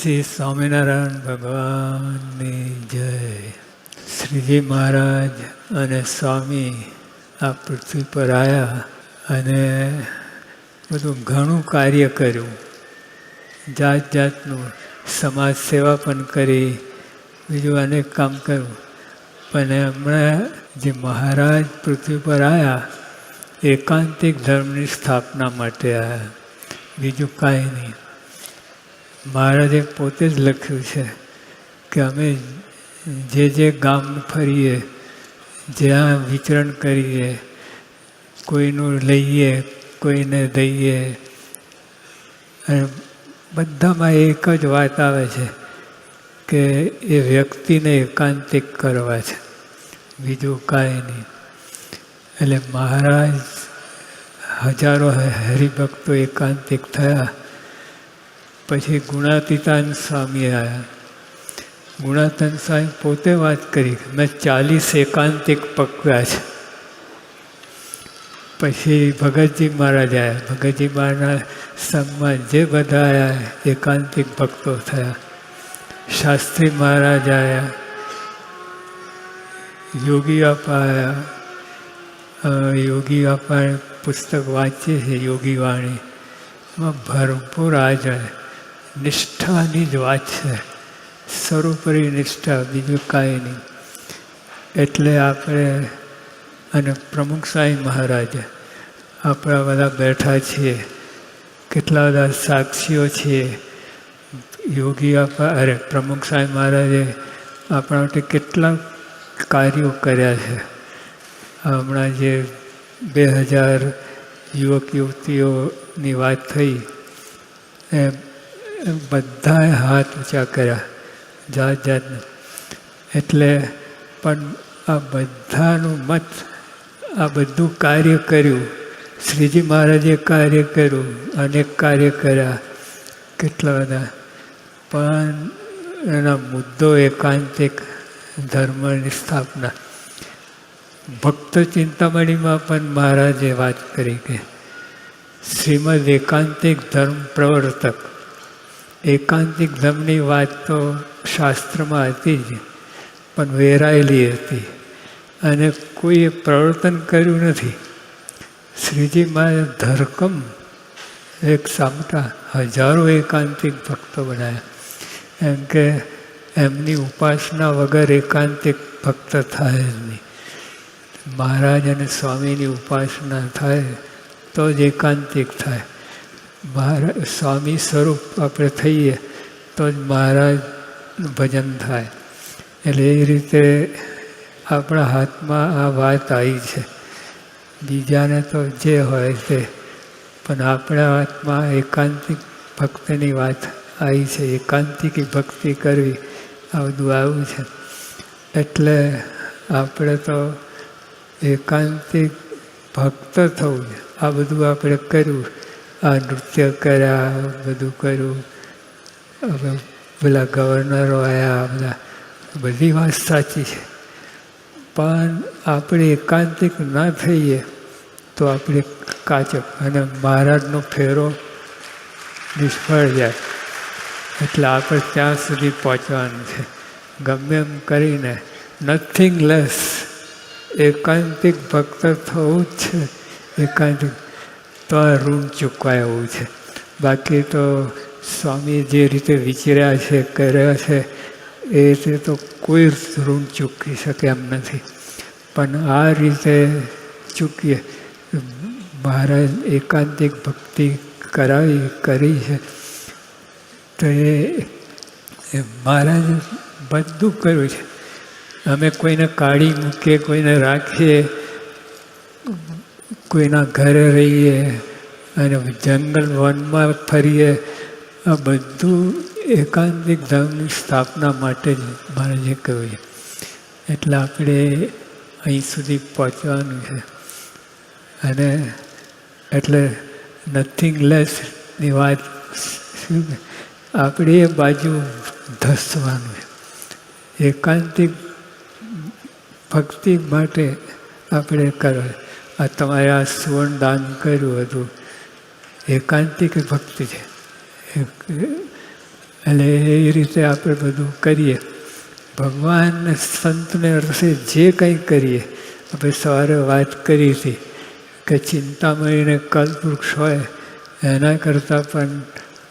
શ્રી સ્વામિનારાયણ ભગવાનની જય. શ્રીજી મહારાજ અને સ્વામી આ પૃથ્વી પર આવ્યા અને બધું ઘણું કાર્ય કર્યું. જાત જાતનું સમાજ સેવા પણ કરી, બીજું અનેક કામ કર્યું. પણ હમણાં જે મહારાજ પૃથ્વી પર આવ્યા એકાંતિક ધર્મની સ્થાપના માટે આવ્યા, બીજું કાંઈ નહીં. મહારાજે પોતે જ લખ્યું છે કે અમે જે ગામ ફરીએ, જ્યાં વિચરણ કરીએ, કોઈનું લઈએ, કોઈને દઈએ, અને બધામાં એક જ વાત આવે છે કે એ વ્યક્તિને એકાંતિક કરવા છે, બીજું કાંઈ નહીં. એટલે મહારાજ હજારો હરિભક્તો એકાંતિક થયા. પછી ગુણાતીતાન સ્વામી આવ્યા. ગુણાતીતાન સ્વામી પોતે વાત કરી, મેં 40 એકાંતિક પકવ્યા છે. પછી ભગતજી મહારાજ આવ્યા. ભગતજી મહારાજના સંઘમાં જે બધા આવ્યા એકાંતિક ભક્તો થયા. શાસ્ત્રી મહારાજ આવ્યા, યોગી આપા આવ્યા. યોગી આપા પુસ્તક વાંચીએ છીએ, યોગી વાણી. એમાં ભરપૂર આજે નિષ્ઠાની જ વાત છે, સર્વોપરી નિષ્ઠા, બીજું કાંઈ નહીં. એટલે આપણે અને પ્રમુખ સ્વામી મહારાજ આપણા બધા બેઠા છીએ, કેટલા બધા સાક્ષીઓ છીએ. યોગી આપા પ્રમુખ સ્વામી મહારાજે આપણા માટે કેટલા કાર્યો કર્યા છે. હમણાં જે 2000 યુવક યુવતીઓની વાત થઈ, એ બધાએ હાથ ઊંચા કર્યા જાત જાતનું. એટલે પણ આ બધાનું મત, આ બધું કાર્ય કર્યું. શ્રીજી મહારાજે કાર્ય કર્યું, અનેક કાર્ય કર્યા, કેટલા બધા. પણ એના મુદ્દો એકાંતિક ધર્મની સ્થાપના. ભક્ત ચિંતામણીમાં પણ મહારાજે વાત કરી કે શ્રીમદ એકાંતિક ધર્મ પ્રવર્તક. એકાંતિક ધર્મની વાત તો શાસ્ત્રમાં હતી જ, પણ વેરાયેલી હતી અને કોઈએ પ્રવર્તન કર્યું નથી. શ્રીજી મહારાજ ધરકમ એક સામટા હજારો એકાંતિક ભક્તો બનાવ્યા. એમ કે એમની ઉપાસના વગર એકાંતિક ભક્ત થાય જ નહીં. મહારાજ અને સ્વામીની ઉપાસના થાય તો જ એકાંતિક થાય. મહારાજ સ્વામી સ્વરૂપ આપણે થઈએ તો જ મહારાજનું ભજન થાય. એટલે એ રીતે આપણા હાથમાં આ વાત આવી છે. બીજાને તો જે હોય તે, પણ આપણા હાથમાં એકાંતિક ભક્તિની વાત આવી છે. એકાંતિક ભક્તિ કરવી, આ બધું આવ્યું છે. એટલે આપણે તો એકાંતિક ભક્ત થવું છે. આ બધું આપણે કર્યું, આ નૃત્ય કર્યા, બધું કર્યું. હવે પેલા ગવર્નરો આવ્યા, બધા બધી વાત સાચી છે. પણ આપણે એકાંતિક ના થઈએ તો આપણે કાચક અને મહારાજનો ફેરો નિષ્ફળ જાય. એટલે આપણે ત્યાં સુધી પહોંચવાનું છે. ગમે એમ કરીને નથિંગ લેસ એકાંતિક ભક્ત થવું જ છે. એકાંતિક તો આ ઋણ ચૂકવાય એવું છે. બાકી તો સ્વામી જે રીતે વિચર્યા છે, કર્યા છે, એ રીતે તો કોઈ ઋણ ચૂકવી શકે એમ નથી. પણ આ રીતે ચૂકીએ. મહારાજ એકાંતિક ભક્તિ કરી છે તો એ મહારાજ બધું કર્યું છે. અમે કોઈને કાઢી મૂકીએ, કોઈને રાખીએ, કોઈના ઘરે રહીએ અને જંગલ વનમાં ફરીએ, આ બધું એકાંતિક ધર્મની સ્થાપના માટે જ મહારાજે કહ્યું છે. એટલે આપણે અહીં સુધી પહોંચવાનું છે. અને એટલે નથિંગ લેસની વાત આપણે એ બાજુ ધસવાનું છે. એકાંતિક ભક્તિ માટે આપણે કરવા. આ તમારે આ સુવર્ણ દાન કર્યું હતું, એકાંતિક ભક્તિ છે. એટલે એ રીતે આપણે બધું કરીએ. ભગવાન સંતને રસે જે કંઈ કરીએ, આપણે સવારે વાત કરી હતી કે ચિંતામણીને કલ્પવૃક્ષ હોય એના કરતાં પણ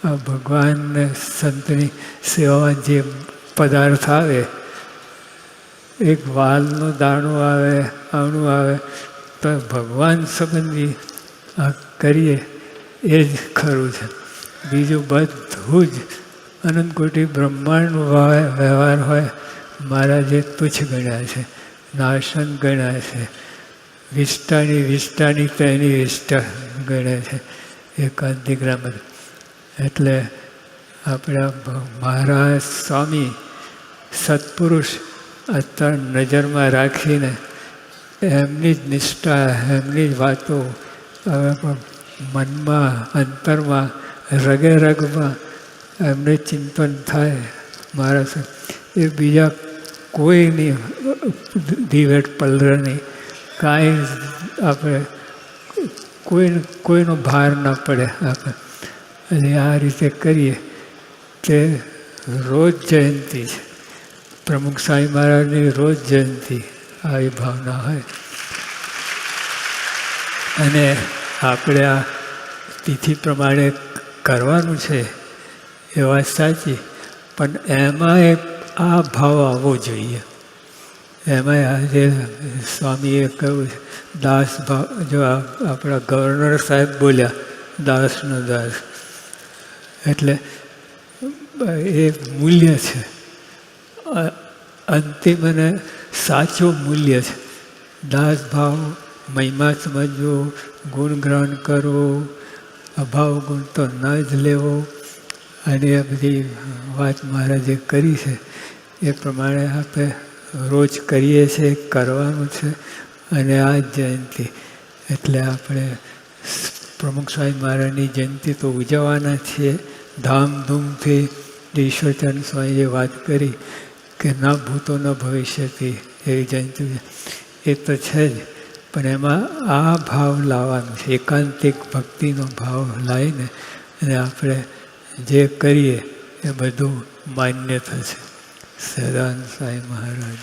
આ ભગવાનને સંતની સેવામાં જે પદાર્થ આવે, એક વાલનો દાણો આવે, આવણું આવે, તો ભગવાન સંબંધી આ કરીએ એ જ ખરું છે. બીજું બધું જ અનંતકોટી બ્રહ્માંડનો વ્યવહાર હોય, મારા જે તુચ્છ ગણ્યા છે, નાશન ગણ્યા છે, વિષ્ટાની તેની વિષ્ટા ગણે છે એકાંતિગ્રામ. એટલે આપણા મહારાજ સ્વામી સત્પુરુષ અત્યારે નજરમાં રાખીને એમની જ નિષ્ઠા, એમની જ વાતો મનમાં, અંતરમાં, રગે રગમાં એમને ચિંતન થાય. મારા એ બીજા કોઈની દિવેટ પલરે નહીં, કાંઈ આપણે કોઈનો ભાર ના પડે આપણે. અને આ રીતે કરીએ તે રોજ જયંતી છે. પ્રમુખ સ્વામી મહારાજની રોજ જયંતી આવી ભાવના હોય. અને આપણે આ તિથિ પ્રમાણે કરવાનું છે એ વાત સાચી, પણ એમાં આ ભાવ આવવો જોઈએ. એમાં આજે સ્વામીએ કહ્યું છે દાસ ભાવ. જો આપણા ગવર્નર સાહેબ બોલ્યા દાસનો દાસ, એટલે એ મૂલ્ય છે, અંતિમ અને સાચું મૂલ્ય છે. દાસ ભાવ, મહિમા સમજવો, ગુણગ્રહણ કરવો, અભાવ ગુણ તો ન જ લેવો, અને આ બધી વાત મહારાજે કરી છે એ પ્રમાણે આપણે રોજ કરીએ છીએ, કરવાનું છે. અને આ જયંતી એટલે આપણે પ્રમુખ સ્વામી મહારાજની જયંતી તો ઉજવવાના છીએ ધામધૂમથી. ઈશ્વરચંદ સ્વામીએ વાત કરી કે ના ભૂતો ન ભવિષ્યથી એવી જયંતી એ તો છે જ, પણ એમાં આ ભાવ લાવવાનો છે, એકાંતિક ભક્તિનો ભાવ લાવીને અને આપણે જે કરીએ એ બધું માન્ય થશે. સદાનંદ સ્વામી મહારાજ.